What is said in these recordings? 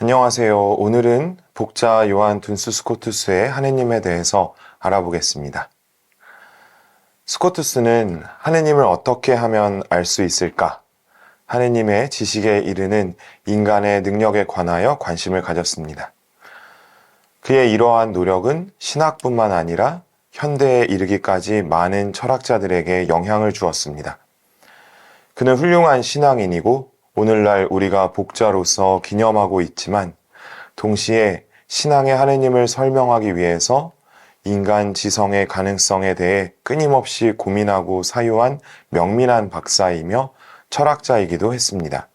안녕하세요. 오늘은 복자 요한 둔스 스코투스의 하느님에 대해서 알아보겠습니다. 스코투스는 하느님을 어떻게 하면 알 수 있을까? 하느님의 지식에 이르는 인간의 능력에 관하여 관심을 가졌습니다. 그의 이러한 노력은 신학뿐만 아니라 현대에 이르기까지 많은 철학자들에게 영향을 주었습니다. 그는 훌륭한 신앙인이고 오늘날 우리가 복자로서 기념하고 있지만 동시에 신앙의 하느님을 설명하기 위해서 인간 지성의 가능성에 대해 끊임없이 고민하고 사유한 명민한 박사이며 철학자이기도 했습니다.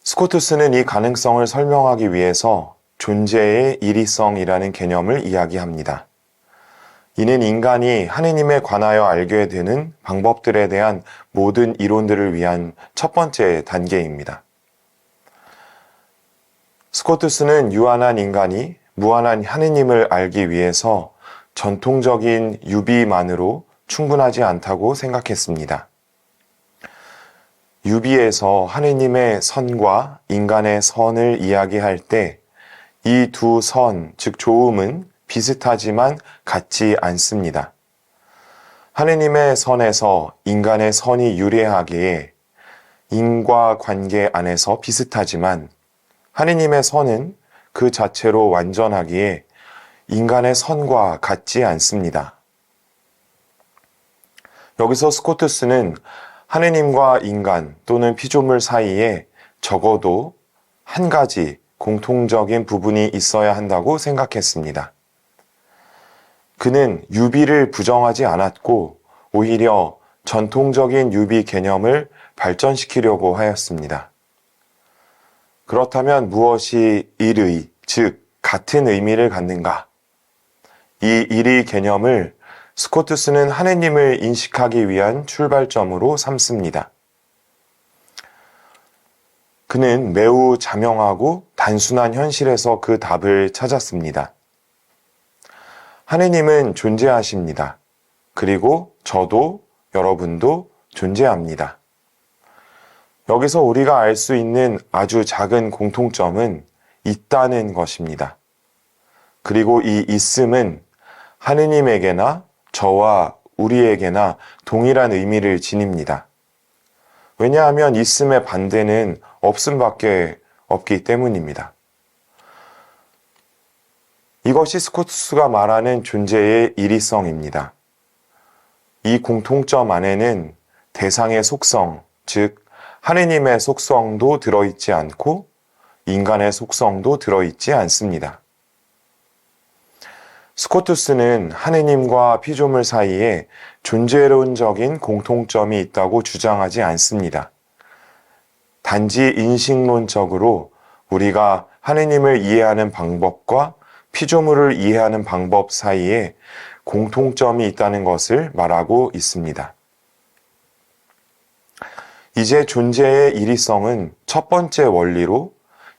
스코투스는 이 가능성을 설명하기 위해서 존재의 이리성이라는 개념을 이야기합니다. 이는 인간이 하느님에 관하여 알게 되는 방법들에 대한 모든 이론들을 위한 첫 번째 단계입니다. 스코투스는 유한한 인간이 무한한 하느님을 알기 위해서 전통적인 유비만으로 충분하지 않다고 생각했습니다. 유비에서 하느님의 선과 인간의 선을 이야기할 때 이 두 선, 즉 조음은 비슷하지만 같지 않습니다. 하느님의 선에서 인간의 선이 유래하기에 인과관계 안에서 비슷하지만 하느님의 선은 그 자체로 완전하기에 인간의 선과 같지 않습니다. 여기서 스코투스는 하느님과 인간 또는 피조물 사이에 적어도 한 가지 공통적인 부분이 있어야 한다고 생각했습니다. 그는 유비를 부정하지 않았고 오히려 전통적인 유비 개념을 발전시키려고 하였습니다. 그렇다면 무엇이 일의, 즉 같은 의미를 갖는가? 이 일의 개념을 스코투스는 하느님을 인식하기 위한 출발점으로 삼습니다. 그는 매우 자명하고 단순한 현실에서 그 답을 찾았습니다. 하느님은 존재하십니다. 그리고 저도 여러분도 존재합니다. 여기서 우리가 알 수 있는 아주 작은 공통점은 있다는 것입니다. 그리고 이 있음은 하느님에게나 저와 우리에게나 동일한 의미를 지닙니다. 왜냐하면 있음의 반대는 없음밖에 없기 때문입니다. 이것이 스코투스가 말하는 존재의 일위성입니다. 이 공통점 안에는 대상의 속성, 즉 하느님의 속성도 들어있지 않고 인간의 속성도 들어있지 않습니다. 스코투스는 하느님과 피조물 사이에 존재론적인 공통점이 있다고 주장하지 않습니다. 단지 인식론적으로 우리가 하느님을 이해하는 방법과 피조물을 이해하는 방법 사이에 공통점이 있다는 것을 말하고 있습니다. 이제 존재의 일위성은 첫 번째 원리로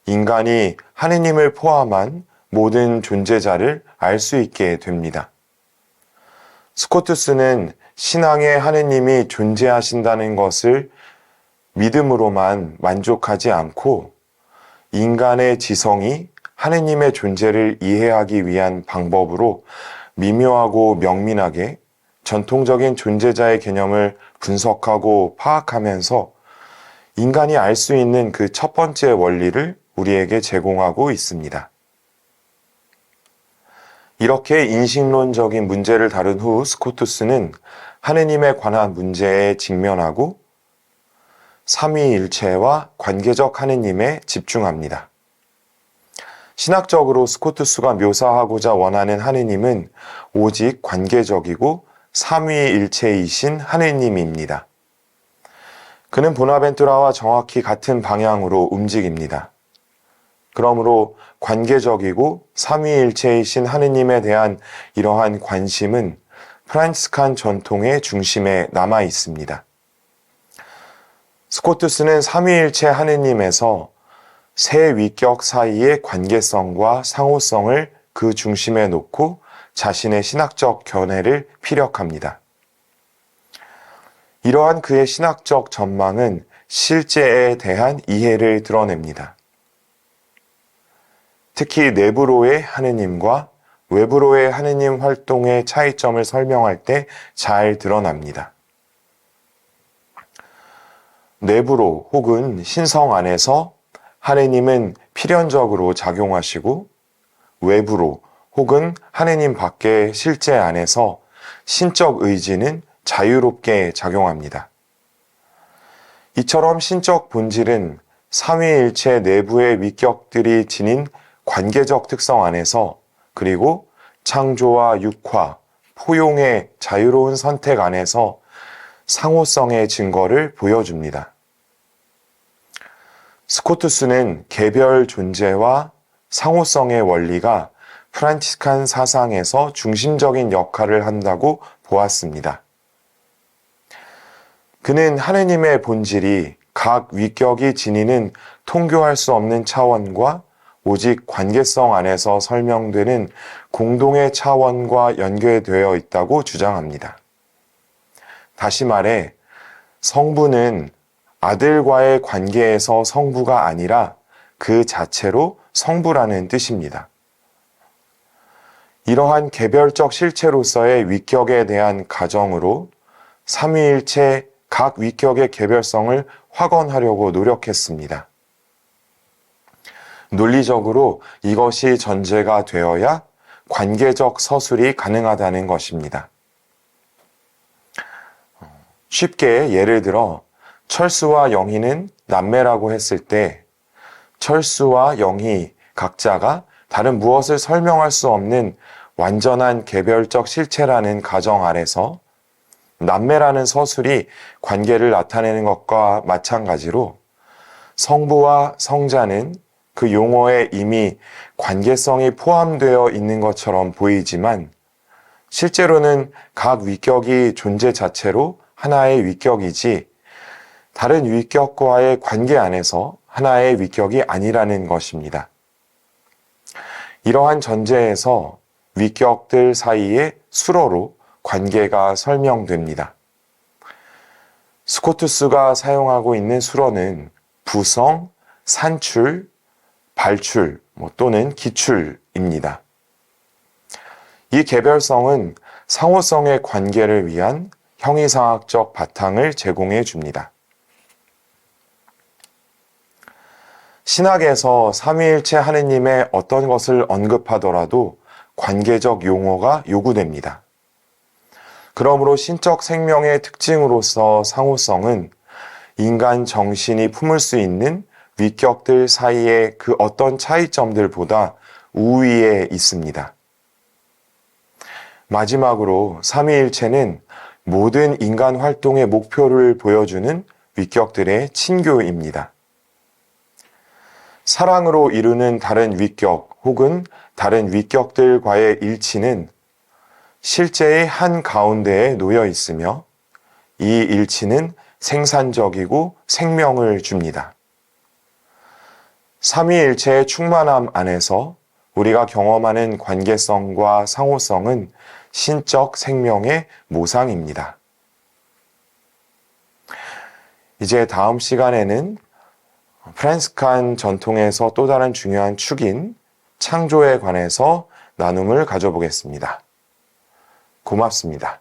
인간이 하느님을 포함한 모든 존재자를 알 수 있게 됩니다. 스코투스는 신앙의 하느님이 존재하신다는 것을 믿음으로만 만족하지 않고 인간의 지성이 하느님의 존재를 이해하기 위한 방법으로 미묘하고 명민하게 전통적인 존재자의 개념을 분석하고 파악하면서 인간이 알 수 있는 그 첫 번째 원리를 우리에게 제공하고 있습니다. 이렇게 인식론적인 문제를 다룬 후 스코투스는 하느님에 관한 문제에 직면하고 삼위일체와 관계적 하느님에 집중합니다. 신학적으로 스코투스가 묘사하고자 원하는 하느님은 오직 관계적이고 삼위일체이신 하느님입니다. 그는 보나벤투라와 정확히 같은 방향으로 움직입니다. 그러므로 관계적이고 삼위일체이신 하느님에 대한 이러한 관심은 프란치스칸 전통의 중심에 남아 있습니다. 스코투스는 삼위일체 하느님에서 세 위격 사이의 관계성과 상호성을 그 중심에 놓고 자신의 신학적 견해를 피력합니다. 이러한 그의 신학적 전망은 실제에 대한 이해를 드러냅니다. 특히 내부로의 하느님과 외부로의 하느님 활동의 차이점을 설명할 때 잘 드러납니다. 내부로 혹은 신성 안에서 하느님은 필연적으로 작용하시고 외부로 혹은 하느님 밖의 실제 안에서 신적 의지는 자유롭게 작용합니다. 이처럼 신적 본질은 삼위일체 내부의 위격들이 지닌 관계적 특성 안에서 그리고 창조와 육화, 포용의 자유로운 선택 안에서 상호성의 증거를 보여줍니다. 스코투스는 개별 존재와 상호성의 원리가 프란치스칸 사상에서 중심적인 역할을 한다고 보았습니다. 그는 하느님의 본질이 각 위격이 지니는 통교할 수 없는 차원과 오직 관계성 안에서 설명되는 공동의 차원과 연결되어 있다고 주장합니다. 다시 말해, 성부는 아들과의 관계에서 성부가 아니라 그 자체로 성부라는 뜻입니다. 이러한 개별적 실체로서의 위격에 대한 가정으로 삼위일체 각 위격의 개별성을 확언하려고 노력했습니다. 논리적으로 이것이 전제가 되어야 관계적 서술이 가능하다는 것입니다. 쉽게 예를 들어 철수와 영희는 남매라고 했을 때 철수와 영희 각자가 다른 무엇을 설명할 수 없는 완전한 개별적 실체라는 가정 아래서 남매라는 서술이 관계를 나타내는 것과 마찬가지로 성부와 성자는 그 용어에 이미 관계성이 포함되어 있는 것처럼 보이지만 실제로는 각 위격이 존재 자체로 하나의 위격이지 다른 위격과의 관계 안에서 하나의 위격이 아니라는 것입니다. 이러한 전제에서 위격들 사이의 수로로 관계가 설명됩니다. 스코투스가 사용하고 있는 수로는 부성, 산출, 발출 또는 기출입니다. 이 개별성은 상호성의 관계를 위한 형이상학적 바탕을 제공해 줍니다. 신학에서 삼위일체 하느님의 어떤 것을 언급하더라도 관계적 용어가 요구됩니다. 그러므로 신적 생명의 특징으로서 상호성은 인간 정신이 품을 수 있는 위격들 사이의 그 어떤 차이점들보다 우위에 있습니다. 마지막으로 삼위일체는 모든 인간 활동의 목표를 보여주는 위격들의 친교입니다. 사랑으로 이루는 다른 위격 혹은 다른 위격들과의 일치는 실제의 한 가운데에 놓여 있으며 이 일치는 생산적이고 생명을 줍니다. 삼위일체의 충만함 안에서 우리가 경험하는 관계성과 상호성은 신적 생명의 모상입니다. 이제 다음 시간에는 프란치스칸 전통에서 또 다른 중요한 축인 창조에 관해서 나눔을 가져보겠습니다. 고맙습니다.